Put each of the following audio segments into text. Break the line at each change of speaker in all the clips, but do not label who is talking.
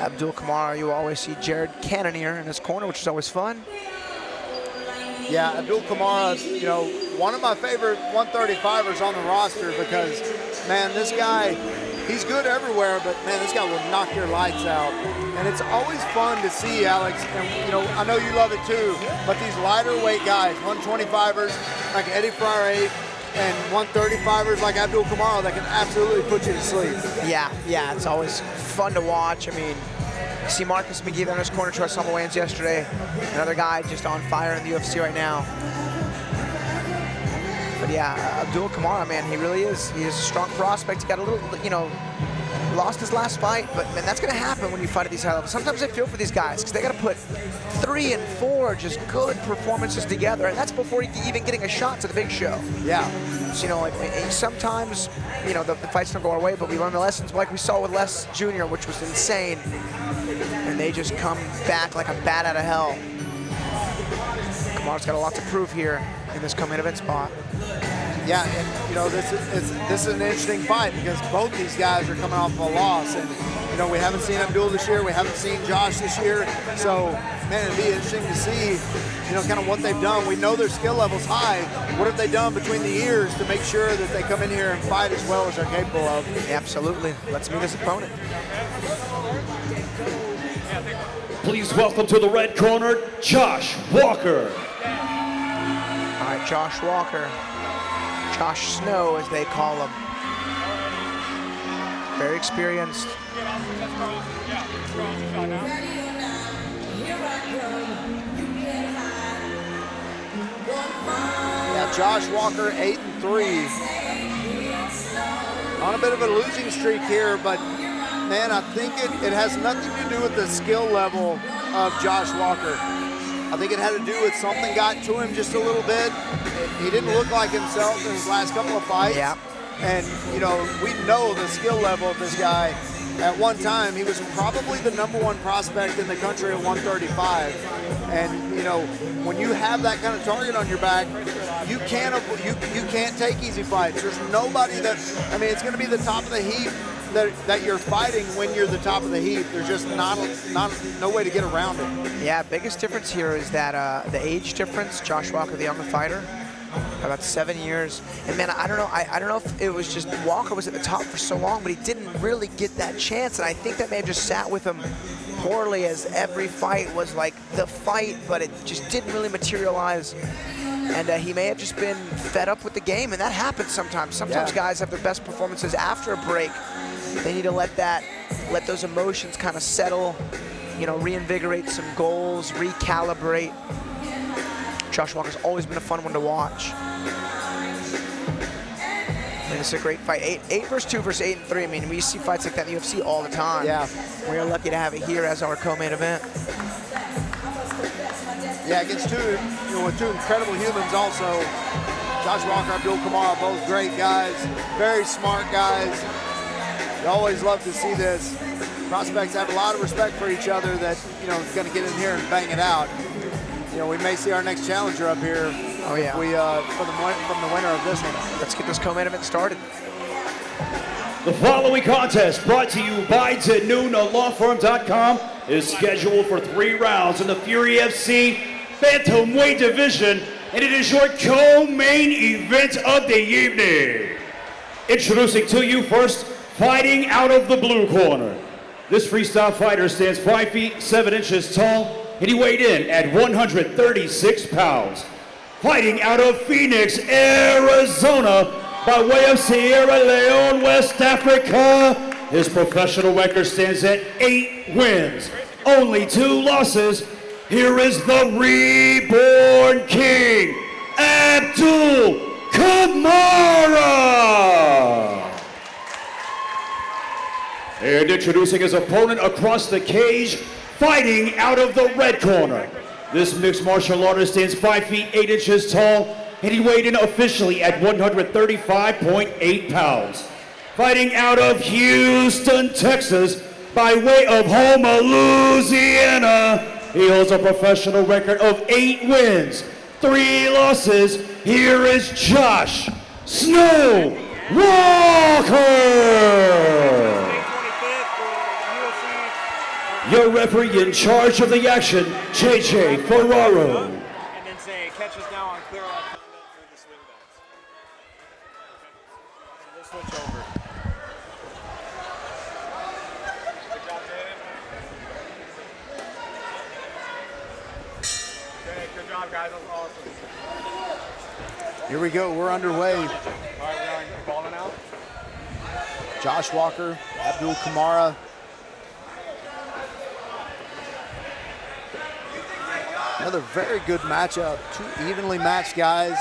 Abdul Kamara, you always see Jared Cannonier in his corner, which is always fun.
Yeah, Abdul Kamara, you know, one of my favorite 135ers on the roster because, man, this guy, he's good everywhere, but, man, this guy will knock your lights out. And it's always fun to see, Alex, and, you know, I know you love it too, but these lighter weight guys, 125ers like Eddie Frere and 135ers like Abdul Kamara that can absolutely put you to sleep.
Yeah, it's always fun to watch. I mean, you see Marcus McGee there in his corner, Troy Summerwayans yesterday. Another guy just on fire in the UFC right now. But yeah, Abdul Kamara, man, he really is. He is a strong prospect. He got a little, you know, lost his last fight, but man, that's gonna happen when you fight at these high levels. Sometimes I feel for these guys because they gotta put 3 and 4 just good performances together, and that's before even getting a shot to the big show.
Yeah.
So, you know, like, sometimes, you know, the fights don't go our way, but we learn the lessons like we saw with Les Jr., which was insane. And they just come back like a bat out of hell. Kamara's got a lot to prove here in this co-main event spot.
Yeah, and you know, this is an interesting fight because both these guys are coming off of a loss, and you know, we haven't seen Abdul this year, we haven't seen Josh this year, so man, it'd be interesting to see, you know, kind of what they've done. We know their skill level's high. What have they done between the years to make sure that they come in here and fight as well as they're capable of?
Absolutely. Let's meet his opponent.
Please welcome to the red corner, Josh Walker.
All right, Josh Walker. Josh Snow, as they call him. Very experienced.
Yeah, Josh Walker, 8-3. On a bit of a losing streak here, but man, I think it has nothing to do with the skill level of Josh Walker. I think it had to do with something got to him just a little bit. He didn't look like himself in his last couple of fights.
Yeah.
And, you know, we know the skill level of this guy. At one time, he was probably the #1 prospect in the country at 135. And, you know, when you have that kind of target on your back, you can't take easy fights. There's nobody that, I mean, it's going to be the top of the heap that you're fighting when you're the top of the heap. There's just no way to get around it.
Yeah, biggest difference here is that the age difference. Josh Walker, the younger fighter, about 7 years. And man, I don't know if it was just Walker was at the top for so long, but he didn't really get that chance. And I think that may have just sat with him poorly, as every fight was like the fight, but it just didn't really materialize. And he may have just been fed up with the game, and that happens sometimes. Sometimes guys have their best performances after a break. They need to let those emotions kind of settle, you know, reinvigorate some goals, recalibrate. Josh Walker's always been a fun one to watch. I mean, it's a great fight. 8 versus 2 versus 8-3. I mean, we see fights like that in the UFC all the time.
Yeah.
We're lucky to have it here as our co-main event.
Yeah, against two incredible humans also. Josh Walker, Abdul Kamara, both great guys, very smart guys. You always love to see this. Prospects have a lot of respect for each other that, you know, is going to get in here and bang it out. You know, we may see our next challenger up here.
Oh yeah.
From the winner of this one.
Let's get this co-main event started.
The following contest, brought to you by ZanunaLawFirm.com, is scheduled for 3 rounds in the Fury FC bantamweight division, and it is your co-main event of the evening. Introducing to you first, fighting out of the blue corner. This freestyle fighter stands 5 feet 7 inches tall, and he weighed in at 136 pounds. Fighting out of Phoenix, Arizona, by way of Sierra Leone, West Africa, his professional record stands at 8 wins, only 2 losses. Here is the reborn king, Abdul Kamara. And introducing his opponent across the cage, fighting out of the red corner. This mixed martial artist stands 5 feet 8 inches tall, and he weighed in officially at 135.8 pounds. Fighting out of Houston, Texas, by way of Houma, Louisiana, he holds a professional record of 8 wins, 3 losses. Here is Josh Snow Walker. Your referee in charge of the action, JJ Ferraro.
And then say, catch us now on clear line combat through the swing backs. So we'll switch over. Good job, Dave. Okay, good job, guys. That was awesome.
Here we go. We're underway.
All right, we're balling out.
Josh Walker, Abdul Kamara. Another very good matchup. Two evenly matched guys.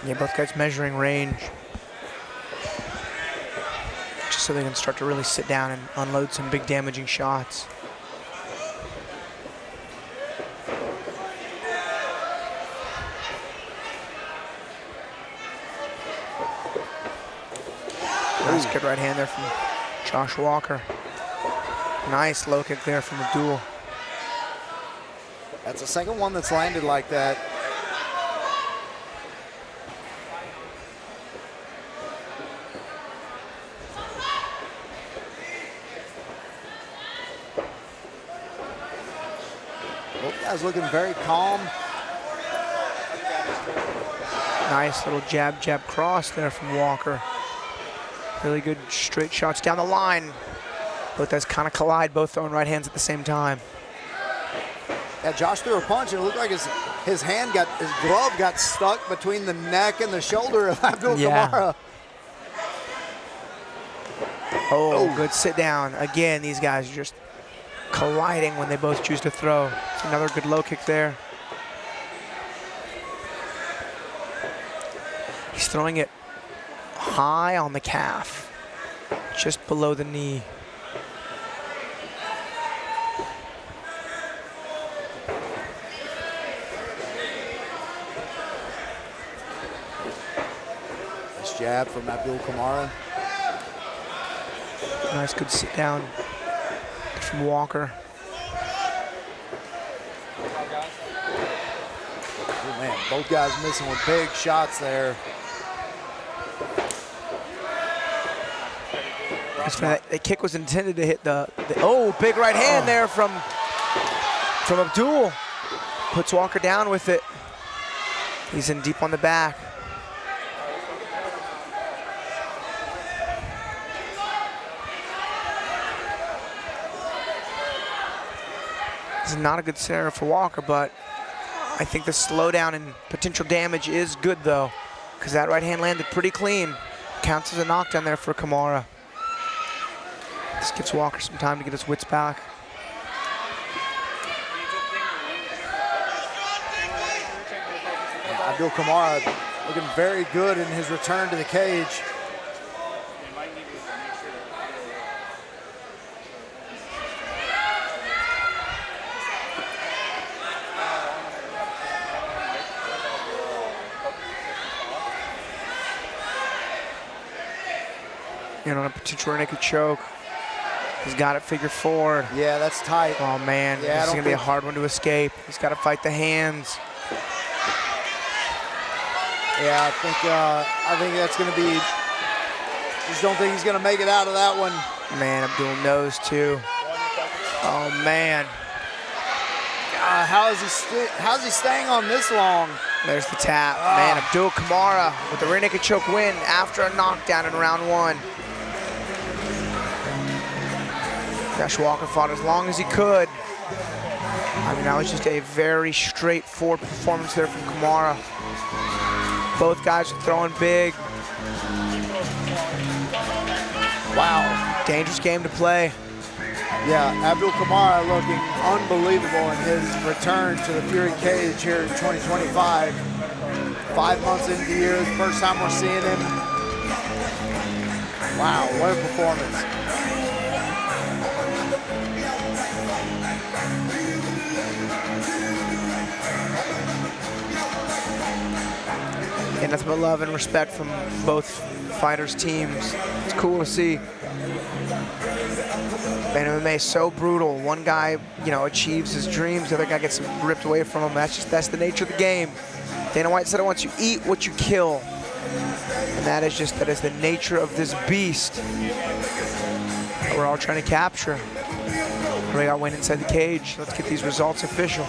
Yeah, both guys measuring range. Just so they can start to really sit down and unload some big damaging shots. Nice good right hand there from Josh Walker. Nice low kick there from Abdul.
That's the second one that's landed like that. Both guys looking very calm.
Nice little jab, jab cross there from Walker. Really good straight shots down the line. Both guys kind of collide, both throwing right hands at the same time.
Yeah, Josh threw a punch and it looked like his glove got stuck between the neck and the shoulder of Abdul Kamara.
Oh, good sit down. Again, these guys are just colliding when they both choose to throw. It's another good low kick there. He's throwing it high on the calf, just below the knee.
Nice jab from Abdul Kamara.
Nice good sit down from Walker.
Oh man, both guys missing with big shots there.
The kick was intended to hit the oh, big right hand there from Abdul. Puts Walker down with it. He's in deep on the back. This is not a good scenario for Walker, but I think the slowdown and potential damage is good though, because that right hand landed pretty clean. Counts as a knockdown there for Kamara. This gives Walker some time to get his wits back.
Yeah, Abdul Kamara looking very good in his return to the cage.
You know, a potential rear naked choke. He's got it figure forward.
Yeah, that's tight.
Oh man,
Yeah,
this is gonna be a hard one to escape. He's got to fight the hands.
Yeah, I think that's gonna be. Just don't think he's gonna make it out of that one.
Man, Abdul knows too. Oh man.
How's he staying on this long?
There's the tap. Man, Abdul Kamara with the rear naked choke win after a knockdown in round one. Josh Walker fought as long as he could. I mean, that was just a very straightforward performance there from Kamara. Both guys are throwing big. Wow, dangerous game to play.
Yeah, Abdul Kamara looking unbelievable in his return to the Fury cage here in 2025. 5 months into the year, the first time we're seeing him. Wow, what a performance.
And nothing but love and respect from both fighters' teams. It's cool to see. Man, MMA is so brutal. One guy, you know, achieves his dreams, the other guy gets ripped away from him. That's the nature of the game. Dana White said it once: you eat what you kill. And that is just, that is the nature of this beast that we're all trying to capture. We got Wayne inside the cage. Let's get these results official.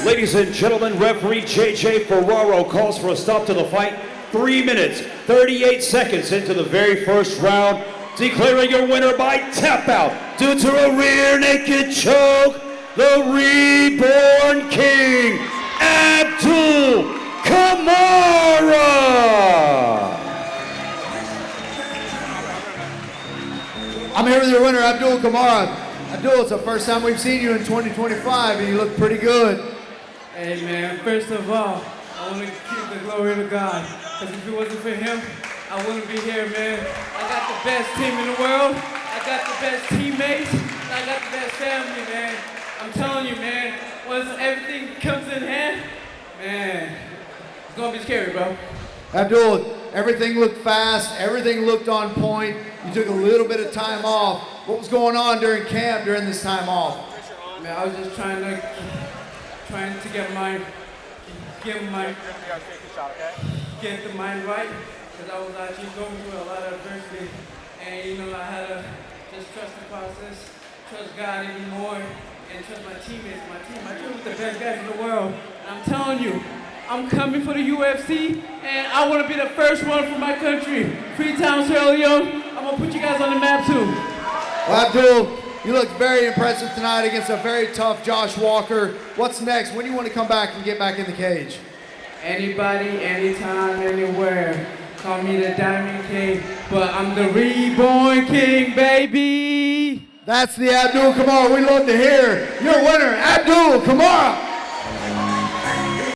Ladies and gentlemen, referee J.J. Ferraro calls for a stop to the fight. 3 minutes, 38 seconds into the very first round, declaring your winner by tap out due to a rear naked choke, the reborn king, Abdul Kamara.
I'm here with your winner, Abdul Kamara. Abdul, it's the first time we've seen you in 2025, and you look pretty good.
Hey man, first of all, I want to give the glory to God. Because if it wasn't for him, I wouldn't be here, man. I got the best team in the world. I got the best teammates. And I got the best family, man. I'm telling you, man, once everything comes in hand, man, it's going to be scary, bro.
Abdul, everything looked fast. Everything looked on point. You took a little bit of time off. What was going on during camp during this time off?
Man, I was just trying to get the mind right, because I was actually going through a lot of adversity, and you know, I had to just trust the process, trust God even more, and trust my teammates, my team. I train with the best guys in the world, and I'm telling you, I'm coming for the UFC, and I want to be the first one for my country. Freetown, Sierra Leone. I'm gonna put you guys on the map too.
Well, Abdul, you looked very impressive tonight against a very tough Josh Walker. What's next? When do you want to come back and get back in the cage?
Anybody, anytime, anywhere. Call me the Diamond King, but I'm the reborn king, baby.
That's the Abdul Kamara we love to hear. Your winner, Abdul Kamara.